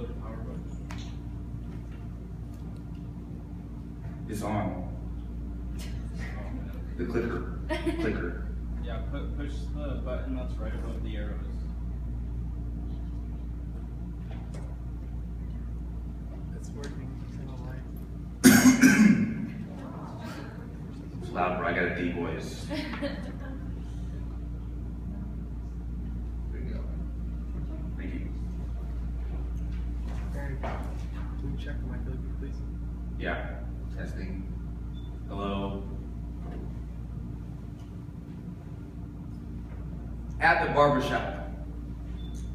the power button? It's on. The clicker. Clicker. Yeah, push the button that's right above the arrows. It's working. It's loud, bro. I got a deep voice. There you go. Thank you. Barry, can you check the mic really quick, please? Yeah. Testing. Hello. At the barbershop.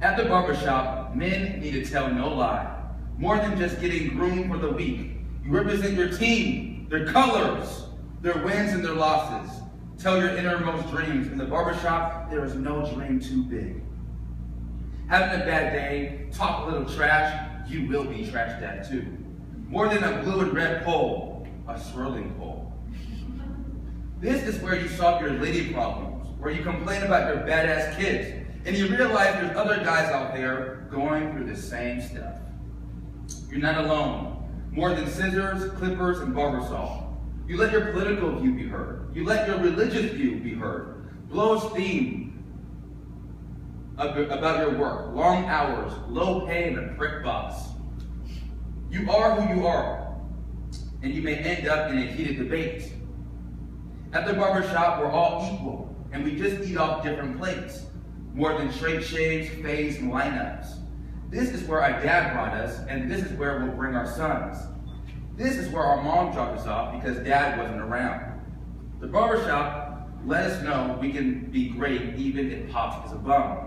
At the barbershop, men need to tell no lie. More than just getting groomed for the week. You represent your team, their colors, their wins and their losses. Tell your innermost dreams. In the barbershop, there is no dream too big. Having a bad day, talk a little trash, you will be trashed at too. More than a blue and red pole, a swirling pole. This is where you solve your lady problems, where you complain about your badass kids, and you realize there's other guys out there going through the same stuff. You're not alone. More than scissors, clippers, and barber saw. You let your political view be heard. You let your religious view be heard. Blow steam about your work, long hours, low pay, and a prick boss. You are who you are, and you may end up in a heated debate. At the barbershop, we're all equal, and we just eat off different plates. More than straight shaves, fades, and lineups. This is where our dad brought us, and this is where we'll bring our sons. This is where our mom dropped us off because dad wasn't around. The barbershop let us know we can be great even if Pops is a bum.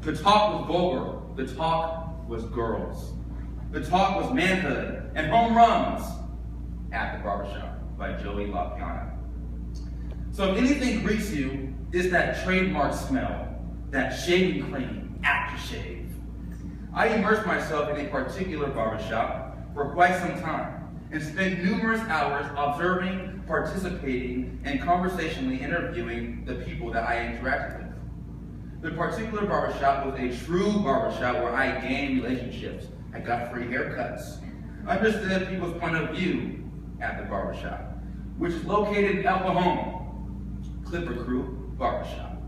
The talk was vulgar. The talk was girls. The talk was manhood and home runs at the barbershop by Joey LaPiana. So if anything greets you, it's that trademark smell, that shaving cream aftershave. I immersed myself in a particular barbershop for quite some time and spent numerous hours observing, participating, and conversationally interviewing the people that I interacted with. The particular barbershop was a true barbershop where I gained relationships. I got free haircuts. Understood people's point of view at the barbershop, which is located in El Cajon, Clipper Crew Barbershop,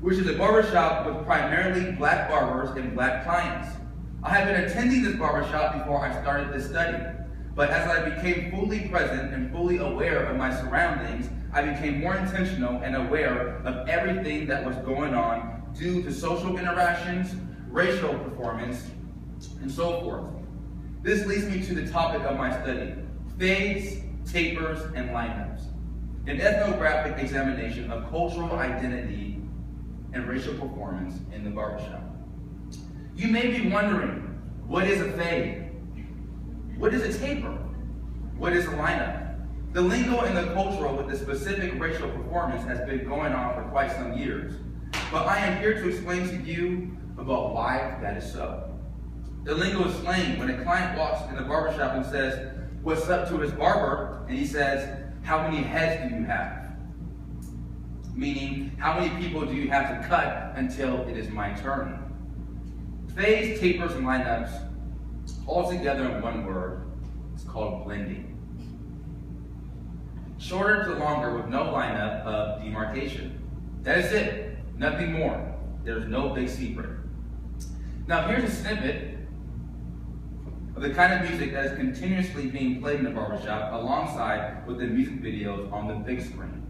which is a barbershop with primarily black barbers and black clients. I had been attending this barbershop before I started this study, but as I became fully present and fully aware of my surroundings, I became more intentional and aware of everything that was going on due to social interactions, racial performance, and so forth. This leads me to the topic of my study, fades, tapers, and lineups, an ethnographic examination of cultural identity and racial performance in the barbershop. You may be wondering, what is a fade? What is a taper? What is a lineup? The lingo and the cultural with the specific racial performance has been going on for quite some years, but I am here to explain to you about why that is so. The lingo is slang when a client walks in the barbershop and says, "What's up?" to his barber, and he says, "How many heads do you have?" Meaning, how many people do you have to cut until it is my turn? Fades, tapers, and lineups, all together in one word, it's called blending. Shorter to longer with no lineup of demarcation. That is it, nothing more. There's no big secret. Now here's a snippet of the kind of music that is continuously being played in the barbershop alongside with the music videos on the big screen.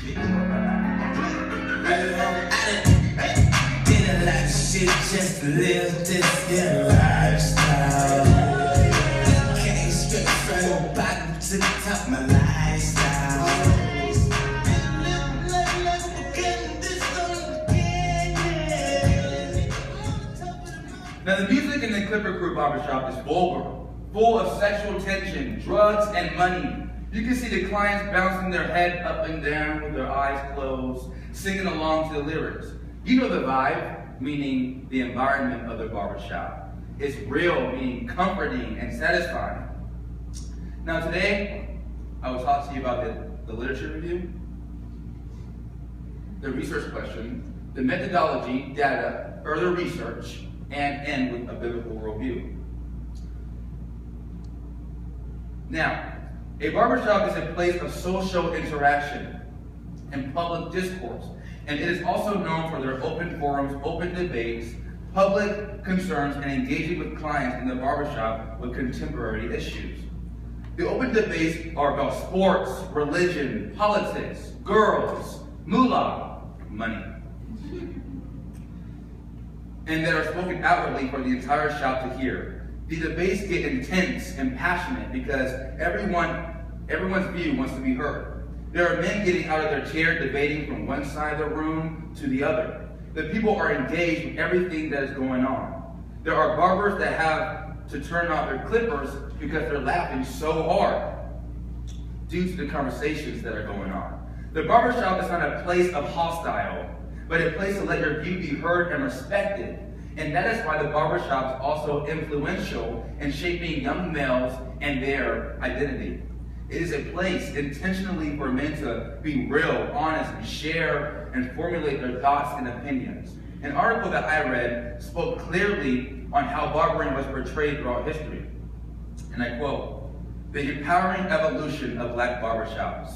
Did a lot of shit just to live this here lifestyle. Came straight from the bottom to the top, my lifestyle. Now the music in the Clipper Crew barbershop is vulgar, full of sexual tension, drugs, and money. You can see the clients bouncing their head up and down with their eyes closed, singing along to the lyrics. You know the vibe, meaning the environment of the barbershop. It's real, meaning comforting and satisfying. Now today, I will talk to you about the literature review. the research question, the methodology, data, further research, and end with a biblical worldview. Now, a barbershop is a place of social interaction and public discourse, and it is also known for their open forums, open debates, public concerns, and engaging with clients in the barbershop with contemporary issues. The open debates are about sports, religion, politics, girls, moolah, money, and that are spoken outwardly for the entire shop to hear. The debates get intense and passionate because everyone's view wants to be heard. There are men getting out of their chair debating from one side of the room to the other. The people are engaged with everything that is going on. There are barbers that have to turn off their clippers because they're laughing so hard due to the conversations that are going on. The barbershop is not a place of hostile, but a place to let your view be heard and respected. And that is why the barbershop is also influential in shaping young males and their identity. It is a place intentionally for men to be real, honest, and share and formulate their thoughts and opinions. An article that I read spoke clearly on how barbering was portrayed throughout history. And I quote, "The empowering evolution of black barbershops.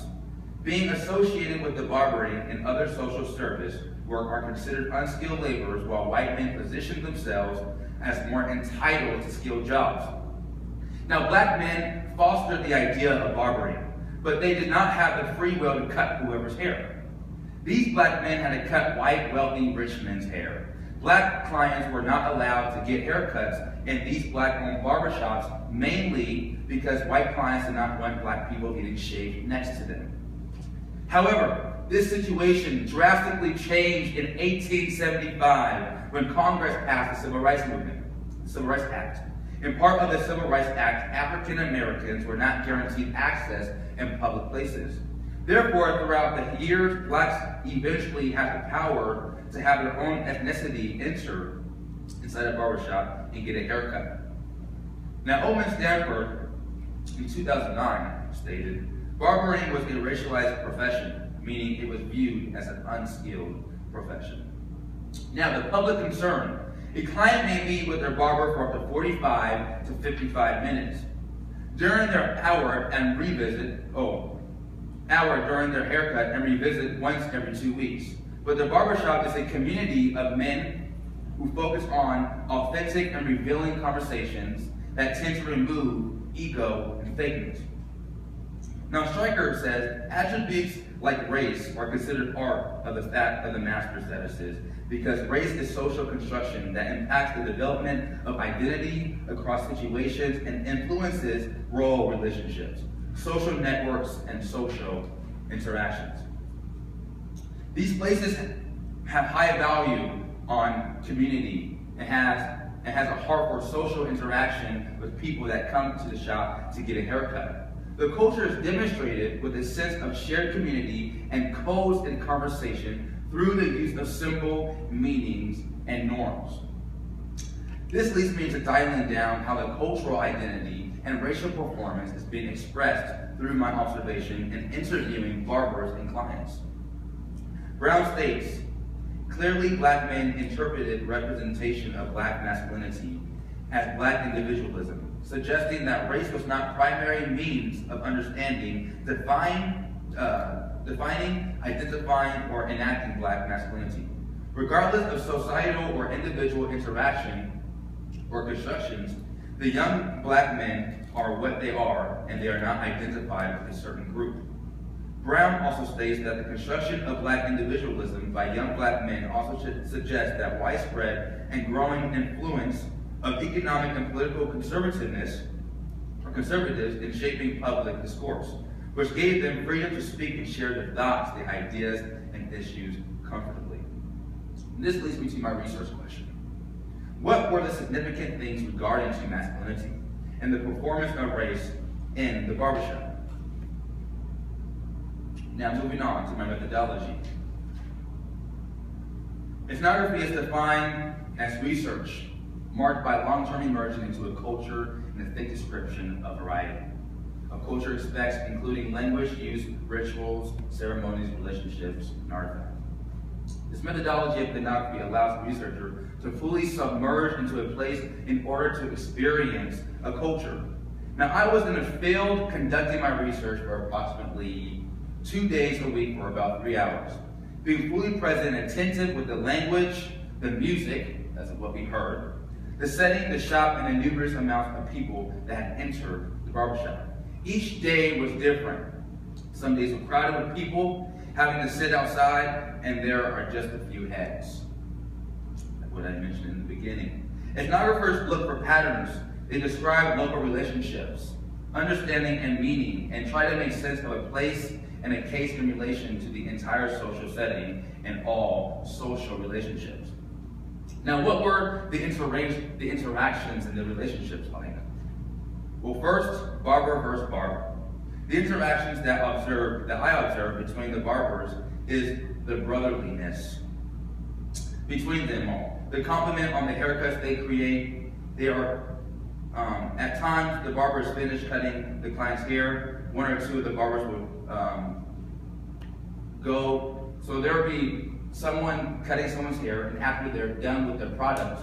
Being associated with the barbering and other social service work are considered unskilled laborers, while white men position themselves as more entitled to skilled jobs. Now, black men fostered the idea of barbering, but they did not have the free will to cut whoever's hair. These black men had to cut white, wealthy, rich men's hair. Black clients were not allowed to get haircuts in these black-owned barbershops, mainly because white clients did not want black people getting shaved next to them. However, this situation drastically changed in 1875 when Congress passed the Civil Rights Movement, the Civil Rights Act. In part of the Civil Rights Act, African Americans were not guaranteed access in public places. Therefore, throughout the years, blacks eventually had the power to have their own ethnicity enter inside a barbershop and get a haircut. Now, Owen Stanford, in 2009, stated, "Barbering was a racialized profession, meaning it was viewed as an unskilled profession." Now, the public concern. A client may meet with their barber for up to 45 to 55 minutes. During their hour during their haircut and revisit once every 2 weeks. But the barbershop is a community of men who focus on authentic and revealing conversations that tend to remove ego and fakeness. Now, Stryker says, attributes like race are considered part of the master statuses because race is social construction that impacts the development of identity across situations and influences role relationships, social networks, and social interactions. These places have high value on community and has a heart for social interaction with people that come to the shop to get a haircut. The culture is demonstrated with a sense of shared community and codes in conversation through the use of simple meanings and norms. This leads me to dialing down how the cultural identity and racial performance is being expressed through my observation and interviewing barbers and clients. Brown states, clearly black men interpreted representation of black masculinity as black individualism, suggesting that race was not primary means of understanding, defining, identifying, or enacting black masculinity. Regardless of societal or individual interaction or constructions, the young black men are what they are, and they are not identified with a certain group. Brown also states that the construction of black individualism by young black men also suggests that widespread and growing influence of economic and political conservatives in shaping public discourse, which gave them freedom to speak and share their thoughts, their ideas, and issues comfortably. And this leads me to my research question. What were the significant things regarding to masculinity and the performance of race in the barbershop? Now moving on to my methodology. Ethnography is defined as research marked by long-term immersion into a culture and a thick description of variety. A culture expects including language, use, rituals, ceremonies, relationships, and artifacts. This methodology of ethnography allows the researcher to fully submerge into a place in order to experience a culture. Now, I was in a field conducting my research for approximately 2 days a week for about 3 hours, being fully present and attentive with the language, the music, that's what we heard, the setting, the shop, and the numerous amounts of people that had entered the barbershop. Each day was different. Some days were crowded with people, having to sit outside, and there are just a few heads. Like what I mentioned in the beginning. Ethnographers look for patterns. They describe local relationships, understanding and meaning, and try to make sense of a place and a case in relation to the entire social setting and all social relationships. Now, what were the interactions and the relationships like? Well, first, barber versus barber. The interactions that I observed between the barbers is the brotherliness between them all. The compliment on the haircuts they create. They are, at times, the barbers finish cutting the client's hair. 1 or 2 of the barbers would go. So there would be someone cutting someone's hair, and after they're done with their product,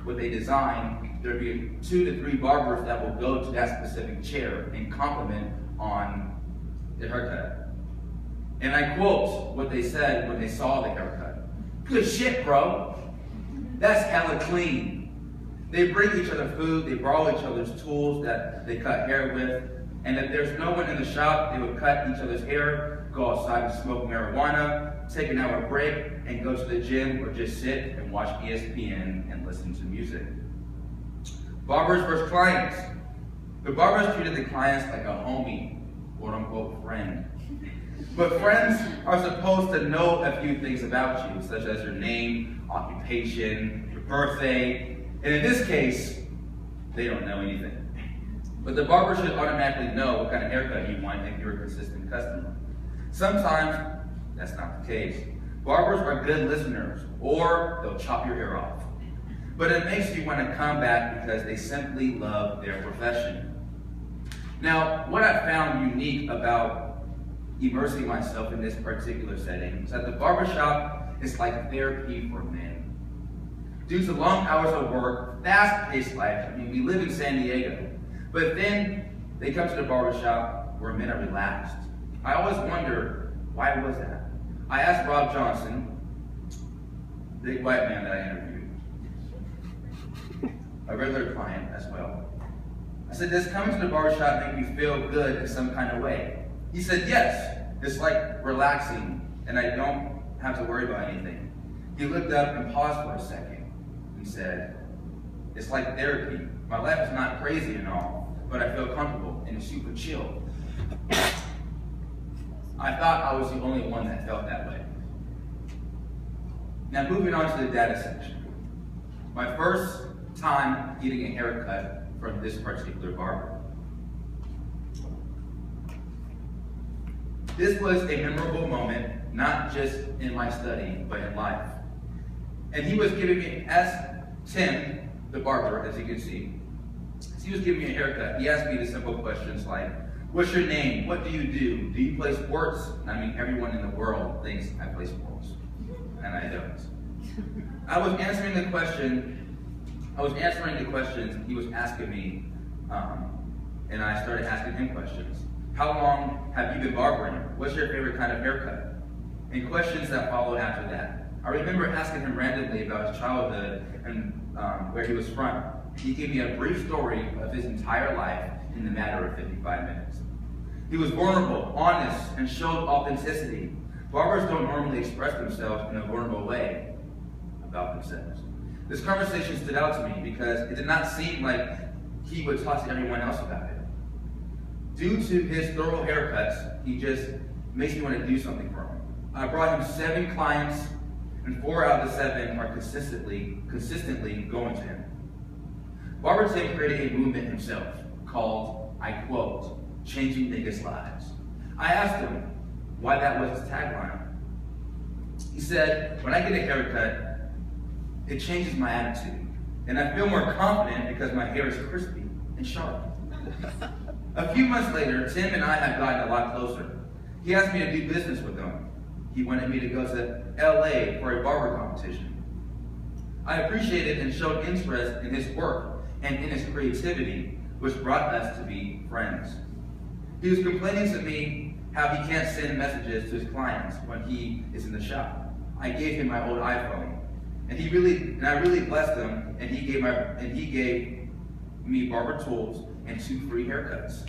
what they design, there'd be 2 to 3 barbers that will go to that specific chair and compliment on the haircut. And I quote what they said when they saw the haircut. "Good shit, bro. That's hella clean." They bring each other food, they borrow each other's tools that they cut hair with, and if there's no one in the shop, they would cut each other's hair, go outside and smoke marijuana, take an hour break, and go to the gym or just sit and watch ESPN and listen to music. Barbers versus clients. The barbers treated the clients like a homie, quote unquote friend. But friends are supposed to know a few things about you, such as your name, occupation, your birthday, and in this case, they don't know anything. But the barber should automatically know what kind of haircut you want if you're a consistent customer. Sometimes, that's not the case. Barbers are good listeners, or they'll chop your hair off. But it makes you want to come back because they simply love their profession. Now, what I found unique about immersing myself in this particular setting is that the barbershop is like therapy for men. Due to long hours of work, fast-paced life, I mean, we live in San Diego, but then they come to the barbershop where men are relaxed. I always wonder, why was that? I asked Rob Johnson, the big white man that I interviewed, a regular client as well. I said, does coming to the barbershop make you feel good in some kind of way? He said, yes. It's like relaxing, and I don't have to worry about anything. He looked up and paused for a second. He said, it's like therapy. My life is not crazy and all, but I feel comfortable and super chill. I thought I was the only one that felt that way. Now moving on to the data section. My first time getting a haircut from this particular barber. This was a memorable moment, not just in my study, but in life. And he was giving me, as Tim, the barber, as you can see, as he was giving me a haircut, he asked me the simple questions like, what's your name? What do you do? Do you play sports? And I mean, everyone in the world thinks I play sports, and I don't. I was answering the questions he was asking me, and I started asking him questions. How long have you been barbering? What's your favorite kind of haircut? And questions that followed after that. I remember asking him randomly about his childhood and where he was from. He gave me a brief story of his entire life in the matter of 55 minutes. He was vulnerable, honest, and showed authenticity. Barbers don't normally express themselves in a vulnerable way about themselves. This conversation stood out to me because it did not seem like he would talk to everyone else about it. Due to his thorough haircuts, he just makes me want to do something for him. I brought him 7 clients, and 4 out of the 7 are consistently going to him. Barber Tim created a movement himself called, I quote, changing niggas' lives. I asked him why that was his tagline. He said, when I get a haircut, it changes my attitude, and I feel more confident because my hair is crispy and sharp. A few months later, Tim and I had gotten a lot closer. He asked me to do business with him. he wanted me to go to LA for a barber competition. I appreciated and showed interest in his work and in his creativity, which brought us to be friends. He was complaining to me how he can't send messages to his clients when he is in the shop. I gave him my old iPhone, and I really blessed him, and he gave me barber tools and 2 free haircuts.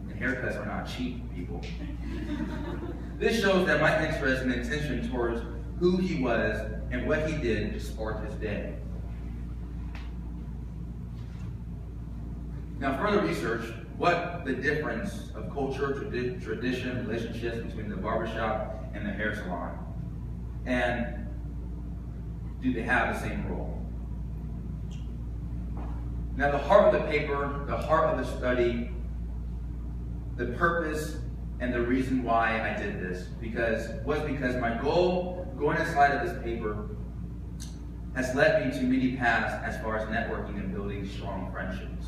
And haircuts are not cheap, people. This shows that my interest and intention towards who he was and what he did sparked his day. Now, further research, what the difference of culture, tradition, relationships between the barbershop and the hair salon, and do they have the same role? Now, the heart of the paper, the heart of the study, the purpose, and the reason why I did this was because my goal going inside of this paper has led me to many paths as far as networking and building strong friendships.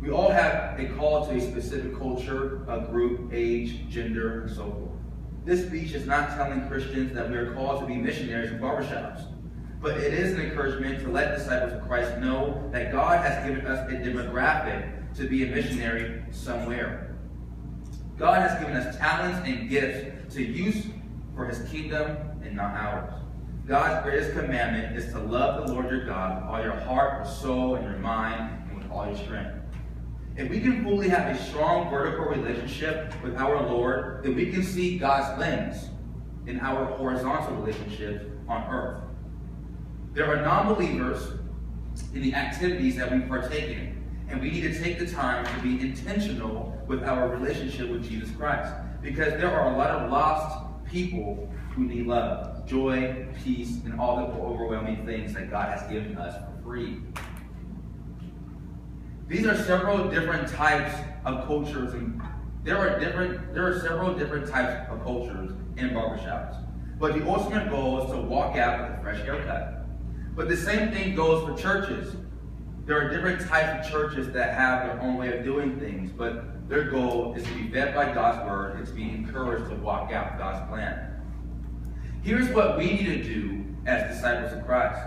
We all have a call to a specific culture, a group, age, gender, and so forth. This speech is not telling Christians that we are called to be missionaries in barbershops, but it is an encouragement to let disciples of Christ know that God has given us a demographic to be a missionary somewhere. God has given us talents and gifts to use for his kingdom and not ours. God's greatest commandment is to love the Lord your God with all your heart, your soul, and your mind, and with all your strength. If we can fully have a strong vertical relationship with our Lord, then we can see God's lens in our horizontal relationships on earth. There are non-believers in the activities that we partake in, and we need to take the time to be intentional with our relationship with Jesus Christ, because there are a lot of lost people who need love, joy, peace, and all the overwhelming things that God has given us for free. These are several different types of cultures, and there are several different types of cultures in barbershops. But the ultimate goal is to walk out with a fresh haircut. But the same thing goes for churches. There are different types of churches that have their own way of doing things, but their goal is to be fed by God's word and to be encouraged to walk out God's plan. Here's what we need to do as disciples of Christ.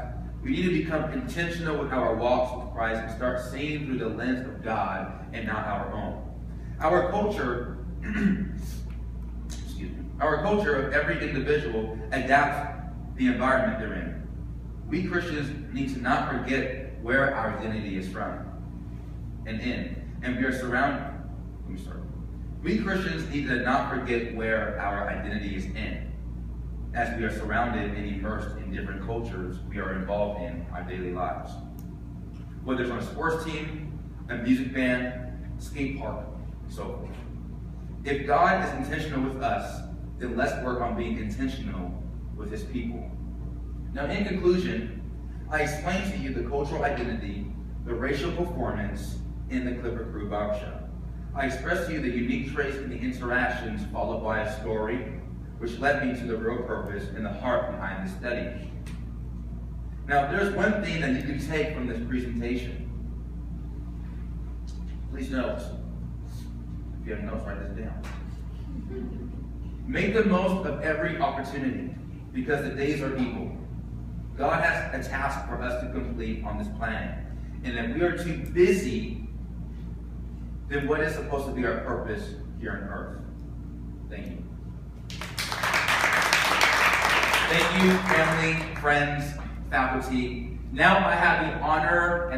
We need to become intentional with our walks with Christ and start seeing through the lens of God and not our own. Our culture, our culture of every individual adapts the environment they're in. We Christians need to not forget where our identity is from and in. And we are surrounded. We Christians need to not forget where our identity is in, as we are surrounded and immersed in different cultures we are involved in our daily lives. Whether it's on a sports team, a music band, skate park, and so forth. If God is intentional with us, then let's work on being intentional with his people. Now, in conclusion, I explained to you the cultural identity, the racial performance in the Clipper Crew barbershop. I expressed to you the unique traits in the interactions followed by a story, which led me to the real purpose and the heart behind this study. Now, there's one thing that you can take from this presentation. Please note, if you have notes, write this down. Make the most of every opportunity, because the days are evil. God has a task for us to complete on this planet. And if we are too busy, then what is supposed to be our purpose here on earth? Thank you. Thank you, family, friends, faculty. Now I have the honor and